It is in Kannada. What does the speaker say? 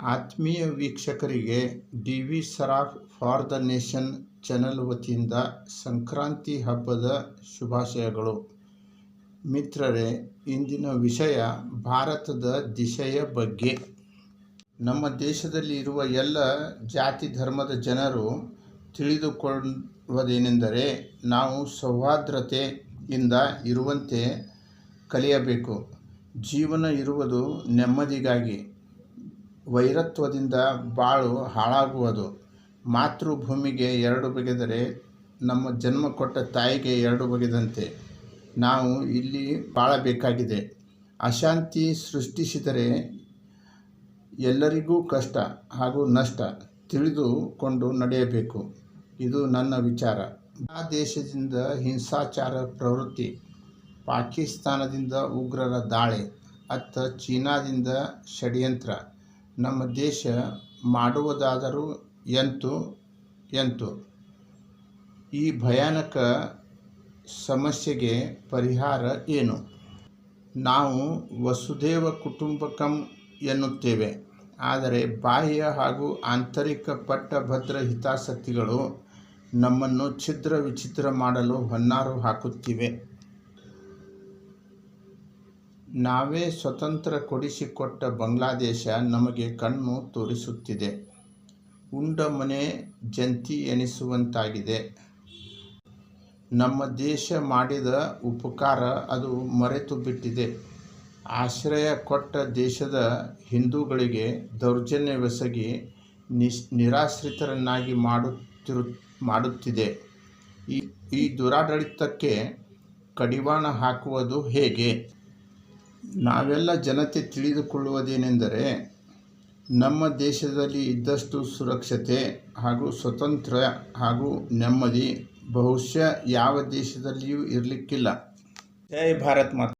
ಆತ್ಮೀಯ ವೀಕ್ಷಕರಿಗೆ DV. Saraf for the nation channel ವತಿಯಿಂದ ಸಂಕ್ರಾಂತಿ ಹಬ್ಬದ ಶುಭಾಶಯಗಳು. ಮಿತ್ರರೇ, ಇಂದಿನ ವಿಷಯ ಭಾರತದ ದಿಶೆಯ ಬಗ್ಗೆ. ನಮ್ಮ ದೇಶದಲ್ಲಿ ಇರುವ ಎಲ್ಲ ಜಾತಿ ಧರ್ಮದ ಜನರು ತಿಳಿದುಕೊಳ್ಳುವುದೇನೆಂದರೆ, ನಾವು ಸೌಹಾರ್ದತೆಯಿಂದ ಇರುವಂತೆ ಕಲಿಯಬೇಕು. ಜೀವನ ಇರುವುದು ನೆಮ್ಮದಿಗಾಗಿ. ವೈರತ್ವದಿಂದ ಬಾಳು ಹಾಳಾಗುವುದು. ಮಾತೃಭೂಮಿಗೆ ಎರಡು ಬಗೆದರೆ ನಮ್ಮ ಜನ್ಮ ಕೊಟ್ಟ ತಾಯಿಗೆ ಎರಡು ಬಗೆದಂತೆ ನಾವು ಇಲ್ಲಿ ಬಾಳಬೇಕಾಗಿದೆ. ಅಶಾಂತಿ ಸೃಷ್ಟಿಸಿದರೆ ಎಲ್ಲರಿಗೂ ಕಷ್ಟ ಹಾಗೂ ನಷ್ಟ ತಿಳಿದುಕೊಂಡು ನಡೆಯಬೇಕು. ಇದು ನನ್ನ ವಿಚಾರ. ಆ ದೇಶದಿಂದ ಹಿಂಸಾಚಾರ ಪ್ರವೃತ್ತಿ, ಪಾಕಿಸ್ತಾನದಿಂದ ಉಗ್ರರ ದಾಳಿ, ಅತ್ತ ಚೀನಾದಿಂದ ಷಡ್ಯಂತ್ರ. ನಮ್ಮ ದೇಶ ಮಾಡುವುದಾದರೂ ಎಂತು? ಈ ಭಯಾನಕ ಸಮಸ್ಯೆಗೆ ಪರಿಹಾರ ಏನು? ನಾವು ವಸುಧೈವ ಕುಟುಂಬಕಂ ಎನ್ನುತ್ತೇವೆ. ಆದರೆ ಬಾಹ್ಯ ಹಾಗೂ ಆಂತರಿಕ ಪಟ್ಟಭದ್ರ ಹಿತಾಸಕ್ತಿಗಳು ನಮ್ಮನ್ನು ಛಿದ್ರ ವಿಚಿತ್ರ ಮಾಡಲು ಹೊನ್ನಾರು ಹಾಕುತ್ತಿವೆ. ನಾವೇ ಸ್ವತಂತ್ರ ಕೊಡಿಸಿಕೊಟ್ಟ ಬಾಂಗ್ಲಾದೇಶ ನಮಗೆ ಕಣ್ಣು ತೋರಿಸುತ್ತಿದೆ. ಉಂಡ ಮನೆ ಜಂತಿ ಎನಿಸುವಂತಾಗಿದೆ. ನಮ್ಮ ದೇಶ ಮಾಡಿದ ಉಪಕಾರ ಅದು ಮರೆತು ಬಿಟ್ಟಿದೆ. ಆಶ್ರಯ ಕೊಟ್ಟ ದೇಶದ ಹಿಂದೂಗಳಿಗೆ ದೌರ್ಜನ್ಯವೆಸಗಿ ನಿರಾಶ್ರಿತರನ್ನಾಗಿ ಮಾಡುತ್ತಿದೆ. ಈ ದುರಾಡಳಿತಕ್ಕೆ ಕಡಿವಾಣ ಹಾಕುವುದು ಹೇಗೆ? ನಾವೆಲ್ಲ ಜನತೆ ತಿಳಿದುಕೊಳ್ಳುವುದೇನೆಂದರೆ, ನಮ್ಮ ದೇಶದಲ್ಲಿ ಇದ್ದಷ್ಟು ಸುರಕ್ಷತೆ ಹಾಗೂ ಸ್ವಾತಂತ್ರ್ಯ ಹಾಗೂ ನೆಮ್ಮದಿ ಬಹುಶಃ ಯಾವ ದೇಶದಲ್ಲಿಯೂ ಇರಲಿಕ್ಕಿಲ್ಲ. ಜೈ ಭಾರತ್ ಮಾತಾ.